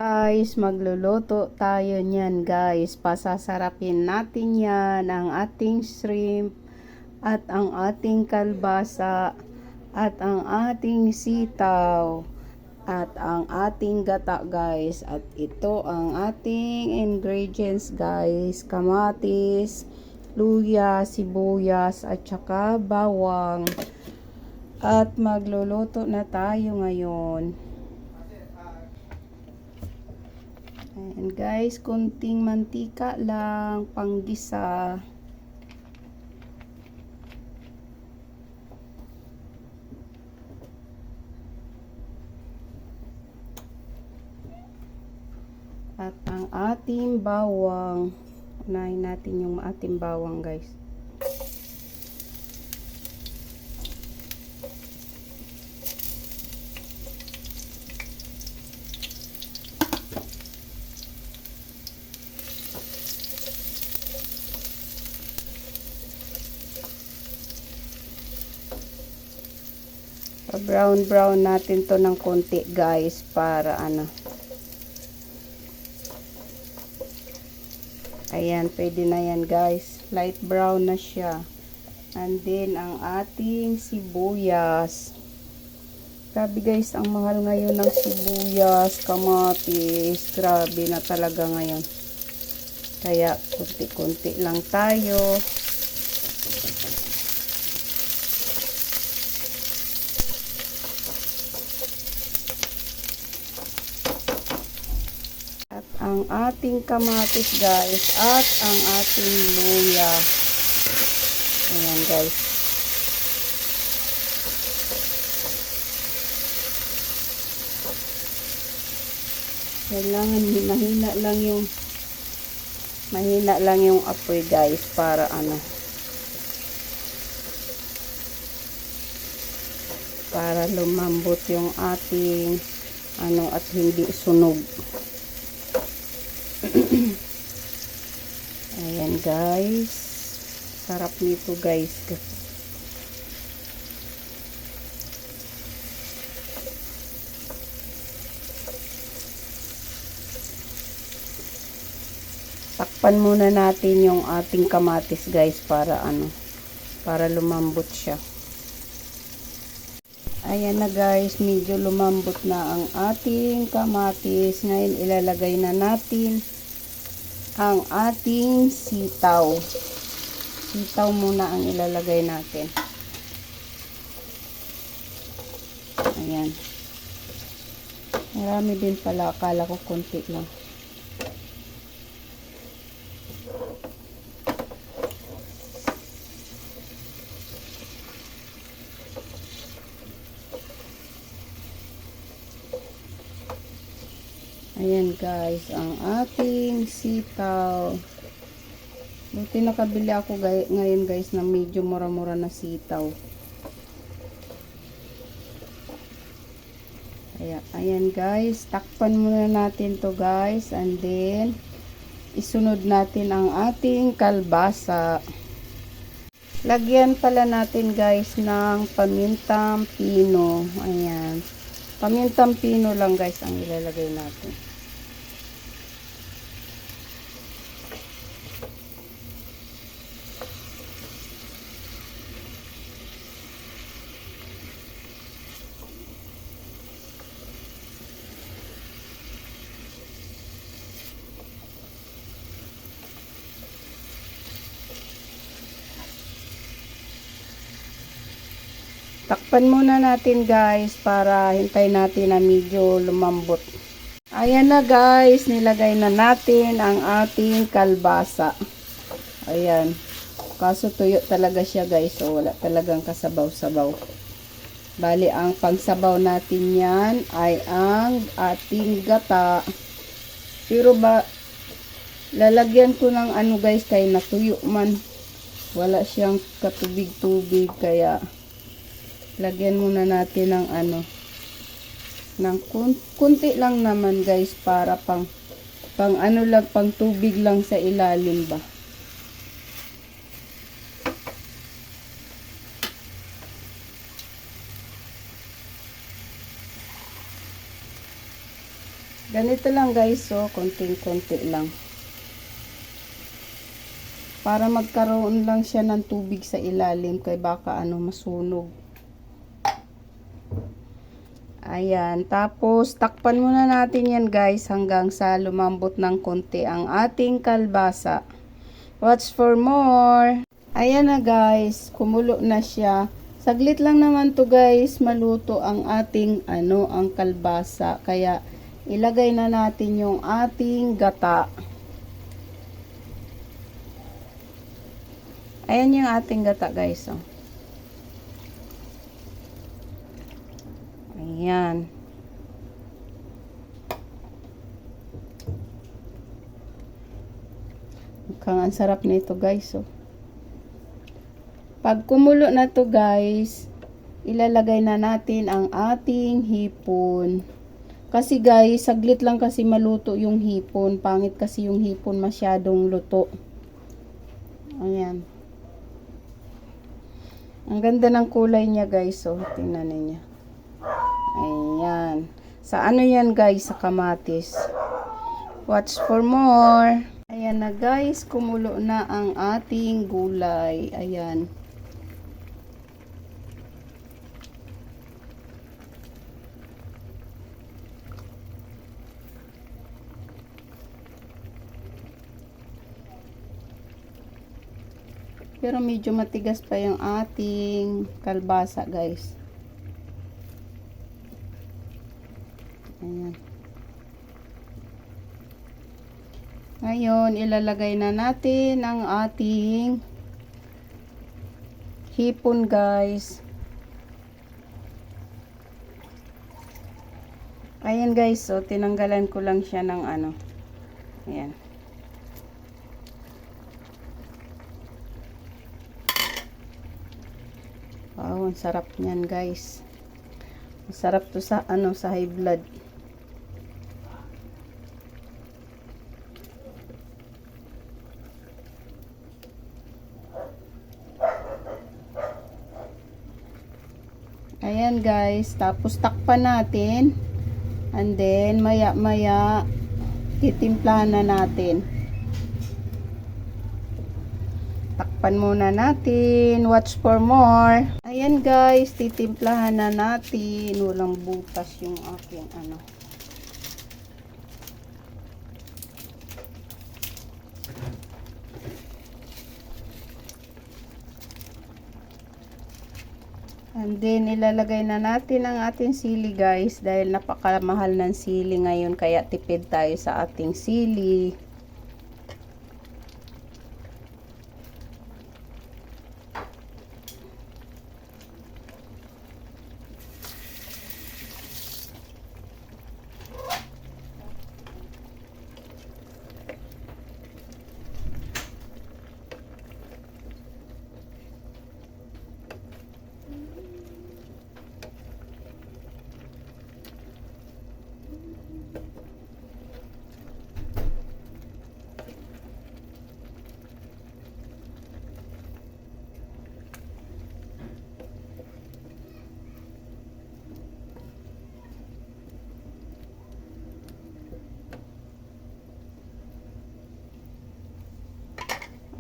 Guys, magluluto tayo niyan guys. Pasasarapin natin yan ang ating shrimp at ang ating kalbasa at ang ating sitaw at ang ating gata guys. At ito ang ating ingredients guys. Kamatis, luya, sibuyas at saka bawang. At magluluto na tayo ngayon. Ayan guys, konting mantika lang, panggisa. At ang ating bawang. Unahin natin yung ating bawang guys. Brown natin to ng konti guys para ano. Ayan, pwede na yan guys. Light brown na siya. And then ang ating sibuyas. Grabe guys, ang mahal ngayon ng sibuyas, kamatis. Grabe na talaga ngayon. Kaya konti-konti lang tayo. At ang ating kamatis guys at ang ating luya. Ayan guys. Kailangan mahina lang yung apoy guys para ano. Para lumambot yung ating ano at hindi sunog. Ayan guys, sarap nito guys. Takpan muna natin yung ating kamatis guys para ano, para lumambot siya. Ayan na guys, medyo lumambot na ang ating kamatis. Ngayon ilalagay na natin ang ating sitaw. Sitaw muna ang ilalagay natin. Ayan. Marami din pala, akala ko konti lang. Ayan guys, ang ating sitaw. Buti nakabili ako ngayon guys ng medyo mura-mura na sitaw. Ayan guys, takpan muna natin to guys. And then, isunod natin ang ating kalbasa. Lagyan pala natin guys ng pamintang pino. Ayan. Pamintang pino lang guys ang ilalagay natin. Takpan muna natin guys para hintay natin na medyo lumambot. Ayan na guys, nilagay na natin ang ating kalbasa. Ayan. Kaso tuyo talaga siya guys, so wala talagang kasabaw-sabaw. Bali, ang pangsabaw natin yan ay ang ating gata. Pero lalagyan ko ng ano guys, kaya natuyo man. Wala siyang katubig-tubig, kaya lagyan muna natin ng ano, ng kunti lang naman guys, para pang ano lang, pang tubig lang sa ilalim ba. Ganito lang guys, so konting-konti lang. Para magkaroon lang siya ng tubig sa ilalim kay baka masunog. Ayan, tapos takpan muna natin yan guys hanggang sa lumambot ng konti ang ating kalbasa. Watch for more. Ayan na guys, kumulo na siya. Saglit lang naman to guys, maluto ang ating ang kalbasa. Kaya ilagay na natin yung ating gata. Ayan yung ating gata guys. Oh. Ayan. Mukhang ang sarap nito guys. Oh. Pag kumulo na to guys, ilalagay na natin ang ating hipon. Kasi guys, saglit lang kasi maluto yung hipon. Pangit kasi yung hipon masyadong luto. Ayan. Ang ganda ng kulay niya guys. So, tingnan niyo. Ayan. Sa ano yan guys? Sa kamatis. Watch for more. Ayan na guys. Kumulo na ang ating gulay. Ayan. Pero medyo matigas pa yung ating kalbasa guys. Ayan. Ngayon, ilalagay na natin ang ating hipon guys. Ayan guys, so tinanggalan ko lang siya ng Ayan. Wow, ang sarap niyan guys. Masarap to sa sa high blood. Ayan guys, tapos takpan natin. And then maya-maya titimplahan na natin. Takpan muna natin. Watch for more. Ayan guys, titimplahan na natin. Walang butas yung aking And then, ilalagay na natin ang ating sili guys. Dahil napakamahal ng sili ngayon. Kaya tipid tayo sa ating sili.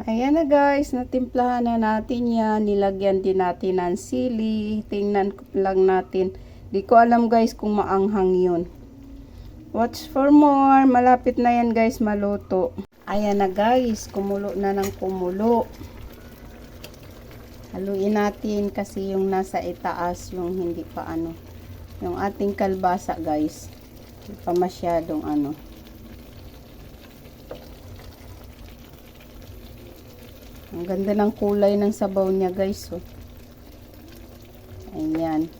Ayan na guys, natimplahan na natin yan. Nilagyan din natin ng sili. Tingnan lang natin. Di ko alam guys kung maanghang yun. Watch for more. Malapit na yan guys maluto. Ayan na guys, kumulo na ng kumulo. Haluin natin kasi yung nasa itaas, yung hindi pa yung ating kalbasa guys. Hindi pa masyadong Ang ganda ng kulay ng sabaw niya guys. Oh. Ayan.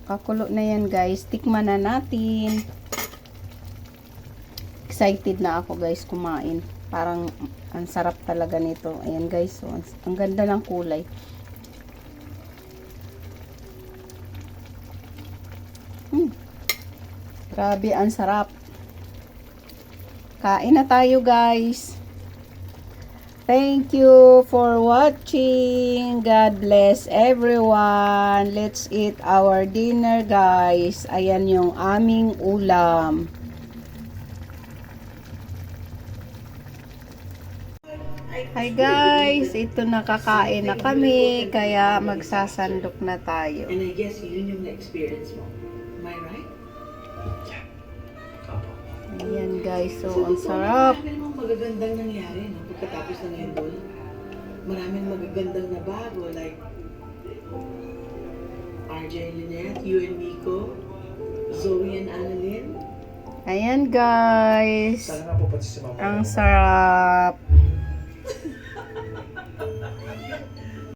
Kakulo na yan guys. Tikman na natin. Excited na ako guys kumain. Parang ang sarap talaga nito. Ayan guys. Oh. Ang ganda ng kulay. Grabe, ang sarap. Kain na tayo guys. Thank you for watching. God bless everyone. Let's eat our dinner, guys. Ayan yung aming ulam. Hi guys, ito nakakain na kami, kaya magsasandok na tayo. And I guess yun yung na-experience mo. Am I right? Ayan guys, so ang sarap. Marami namang magagandang nangyari no? Pagkatapos ng Endol. Maraming magagandang na bago like RJ and Lynette, you and Miko, Zoe and Annalyn. Ayan guys, Sana nga po pati si Mama. ang sarap.